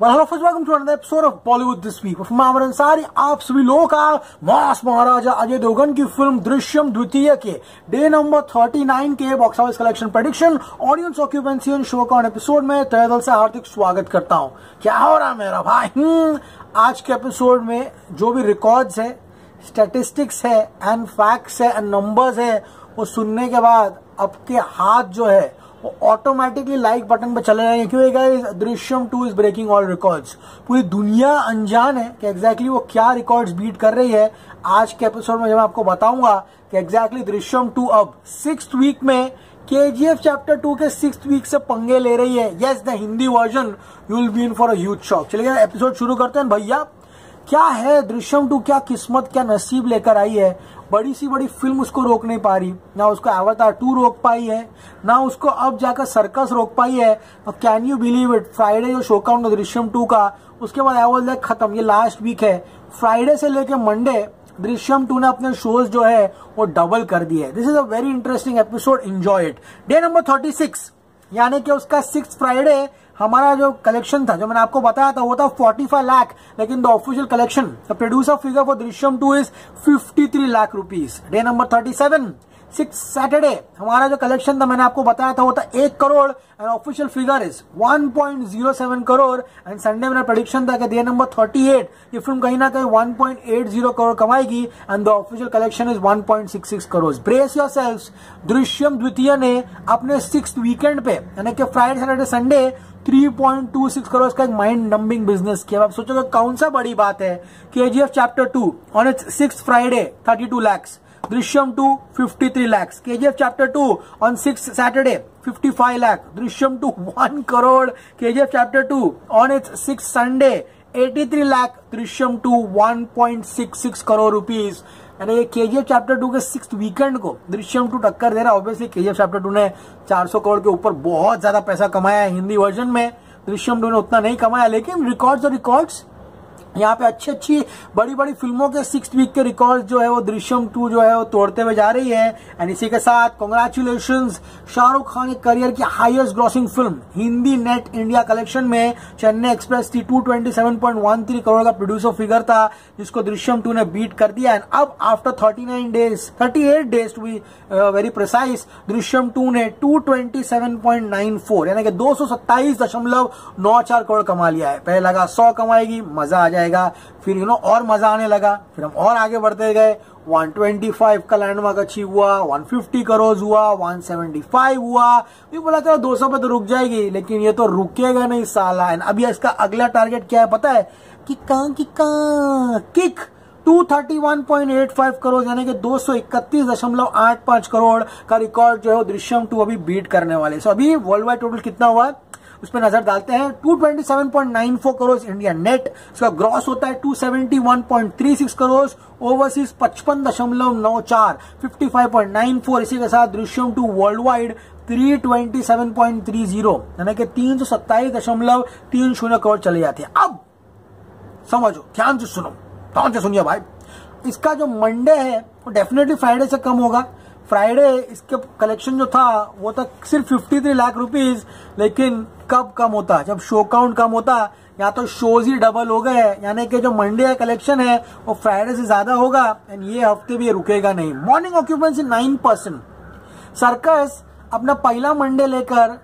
Well, hello friends, welcome to another episode of Bollywood This Week. मैं अमर अंसारी आप सभी लोगों का मास महाराजा अजय देवगन की फिल्म दृश्यम द्वितीय के डे नंबर 39 के box office collection prediction, audience occupancy and show का एपिसोड में तहे दिल से हार्दिक स्वागत करता हूं। क्या हो रहा है मेरा भाई? आज के एपिसोड में जो भी रिकॉर्ड्स है, स्टैटिस्टिक्स है एंड फैक्ट्स है एंड नंबर्स है, वो सुनने के बाद आपके हाथ जो है वो ऑटोमेटिकली लाइक बटन पे चले जाएंगे, क्योंकि guys Drishyam 2 is breaking all records. पूरी दुनिया अनजान है कि एग्जैक्टली वो क्या रिकॉर्ड्स बीट कर रही है। आज के एपिसोड में जब मैं आपको बताऊंगा कि एग्जैक्टली दृश्यम 2 अब 6th वीक में KGF चैप्टर 2 के 6th वीक से पंगे ले रही है। Yes, the Hindi version, you will be in for a huge shock. चलिए एपिसोड शुरू करते हैं भैया। क्या है दृश्यम 2, क्या किस्मत, क्या नसीब लेकर आई है। बड़ी सी बड़ी फिल्म उसको रोक नहीं पा रही, ना उसको अवतार 2 रोक पाई है, ना उसको अब जाकर सर्कस रोक पाई है। और can you believe it, Friday जो शो काउंट दृश्यम 2 का, उसके बाद एवल लाइक खत्म, ये लास्ट वीक है। फ्राइडे से लेकर मंडे दृश्यम 2 ने अपने शोज जो है वो डबल कर दिए। This is a very interesting episode, enjoy it. Day number 36 यानी कि उसका 6th फ्राइडे हमारा जो कलेक्शन था, जो मैंने आपको बताया था, वो था 45 लाख, लेकिन the official collection, the producer figure for Drishyam 2 is 53 lakh rupees. Day number 37 6 Saturday हमारा जो कलेक्शन था, मैंने आपको बताया था, वो था 1 crore and official figure is 1.07 crore. And Sunday मेरा प्रेडिक्शन था कि डे नंबर 38 ये फिल्म कहीं ना कहीं 1.80 करोड़ कमाएगी and the official collection is 1.66 crore. Brace yourselves, Drishyam द्वितीय ने अपने 6th वीकेंड पे यानी कि फ्राइडे सैटरडे संडे 3.26 करोड़ का एक माइंड नंबिंग बिजनेस किया। आप सोचोगे कौन सा बड़ी बात है। KGF chapter 2 on it's 6th Friday 32 lakhs, Drishyam 2 53 lakhs, KGF chapter 2 on 6th Saturday 55 lakh, Drishyam 2 1 crore, KGF chapter 2 on it's 6th Sunday 83 lakh, Drishyam 2 1.66 crore rupees. यानी ये KGF चैप्टर 2 के 6th वीकेंड को दृश्यम 2 टक्कर दे रहा है। ऑब्वियसली KGF चैप्टर 2 ने 400 करोड़ के ऊपर बहुत ज्यादा पैसा कमाया है हिंदी वर्जन में, दृश्यम 2 ने उतना नहीं कमाया, लेकिन रिकॉर्ड्स और रिकॉर्ड्स यहाँ पे अच्छी बड़ी बड़ी फिल्मों के 6th वीक के रिकॉर्ड जो है वो दृश्यम 2 जो है वो तोड़ते हुए जा रही है। एंड इसी के साथ कांग्रेचुलेशंस, शाहरुख खान के करियर की highest grossing film Hindi net India collection में चेन्नई एक्सप्रेस थी। 227.13 करोड़ का प्रोड्यूसर फिगर था, जिसको दृश्यम 2 ने बीट कर दिया। एंड अब after 38 days to be very precise, Drishyam 2 ने 227.94 यानी कि 227.94 करोड़ कमा लिया है। पहले लगा 100 कमाएगी, मजा आ जाएगा, फिर और मजा आने लगा, फिर हम और आगे बढ़ते गए। 125 का लैंडमार्क अचीव हुआ, 150 करोड़ हुआ, 175 हुआ। ये बोला था 200 पे तो रुक जाएगी, लेकिन ये तो रुकेगा नहीं साला। अभी इसका अगला टारगेट क्या है पता है? किक 231.85 करोड़ यानी कि 231.85 करोड़ का रिकॉर्ड जो है दृश्यम 2 अभी बीट करने वाले। सो अभी वर्ल्ड वाइड टोटल कितना हुआ है उस पर नजर डालते हैं। 227.94 करोड़ इंडिया नेट, इसका ग्रॉस होता है 271.36 करोड़, ओवरसीज 55.94, 55.94। इसी के साथ दृश्यम 2 वर्ल्ड वाइड 327.30 यानी कि 327.30 करोड़ चले जाते हैं। अब समझो, ध्यान से सुनो, ध्यान से सुनिए भाई। इसका जो मंडे है वो डेफिनेटली फ्राइडे से कम होगा। फ्राइडे इसके कलेक्शन जो था वो था सिर्फ 53 लाख रुपीज, लेकिन कब कम होता? जब शो काउंट कम होता, या तो शोज ही डबल हो गए, यानी कि जो मंडे का कलेक्शन है वो फ्राइडे से ज्यादा होगा। एंड ये हफ्ते भी रुकेगा नहीं। मॉर्निंग ऑक्यूपेंसी 9%, सर्कस अपना पहला मंडे लेकर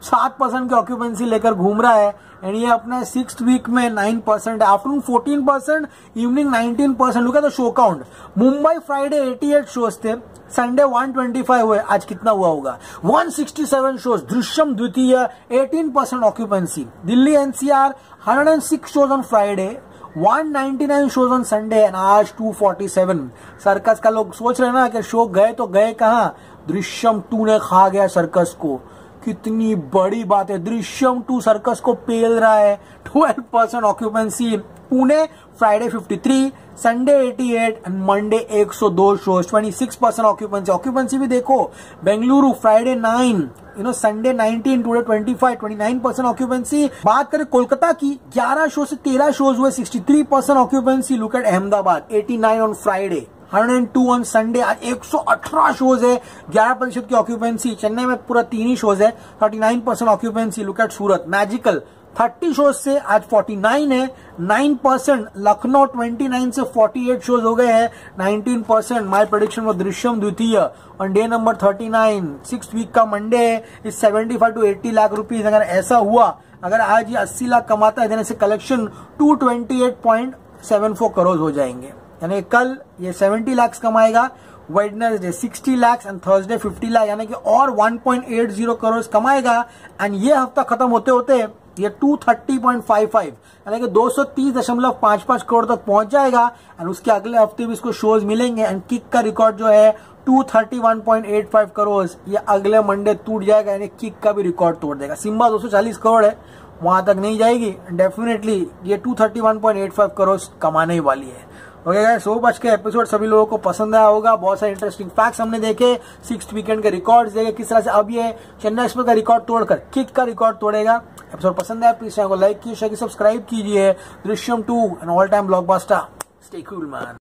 7% की ऑक्यूपेंसी लेकर घूम रहा है। एंड ये अपने 6th वीक में 9% है, afternoon 14%, evening 19%। Look at the show count. Mumbai Friday 88 shows थे, संडे 125 हुए, आज कितना हुआ होगा? 167 शोज। दृश्यम द्वितीय 18% occupancy. Delhi NCR 106 shows on Friday, 199 shows on Sunday and आज 247। सर्कस का लोग सोच रहे ना कि शो गए तो गए कहां? दृश्यम 2 ने खा गया सर्कस को। कितनी बड़ी बात है, दृश्यम 2 सर्कस को पेल रहा है। 12% occupancy. Pune Friday 53, Sunday 88 and Monday 102 shows, 26% occupancy. Occupancy भी देखो, Bengaluru Friday 9, Sunday 19, today 25, 29% occupancy. बात करें कोलकाता की, 11 शो से 13 शोज हुए, 63% occupancy. Look at Ahmedabad 89 on Friday, 102 on Sunday. आज 118 शोज है, 11% की ऑक्यूपेंसी। चेन्नई में पूरा 3 ही शोज है, 39% occupancy. Look at Surat, magical 30 shows से आज 49 है, 9%। लखनऊ 29 से 48 शोज हो गए हैं, 19%। माय प्रेडिक्शन वो दृश्यम द्वितीय on day number 39, 6th week का मंडे है, इस 75 to 80 लाख रुपीज। अगर ऐसा हुआ, अगर आज ये 80 लाख कमाता है देने से कलेक्शन 228.74 करोड़ हो जाएंगे। यानी कल ये 70 लाख कमाएगा, Wednesday 60 lakh and Thursday 50 lakh, यानी कि और 1.80 करोड़ कमाएगा। एंड ये हफ्ता खत्म होते होते ये 230.55 यानी कि 230.55 करोड़ तक पहुंच जाएगा। एंड उसके अगले हफ्ते भी इसको शोज मिलेंगे। एंड किक का रिकॉर्ड जो है 231.85 करोड़ ये अगले मंडे टूट जाएगा, यानी किक का भी रिकॉर्ड तोड़ देगा। सिम्बा 240 करोड़ है, वहां तक नहीं जाएगी, डेफिनेटली ये 231.85 करोड़ कमाने ही वाली है। ओके गाइस, सो बच के एपिसोड सभी लोगों को पसंद आया होगा। बहुत सारे इंटरेस्टिंग फैक्ट्स हमने देखे, 6th वीकेंड के रिकॉर्ड्स देखे, किस तरह से अब ये चेन्नई एक्सप्रेस का रिकॉर्ड तोड़कर किक का रिकॉर्ड तोड़ेगा। एपिसोड पसंद आया प्लीज चैनल को लाइक कीजिए, शेयर कीजिए, सब्सक्राइब कीजिए। Drishyam 2 an all time blockbuster. Stay cool man.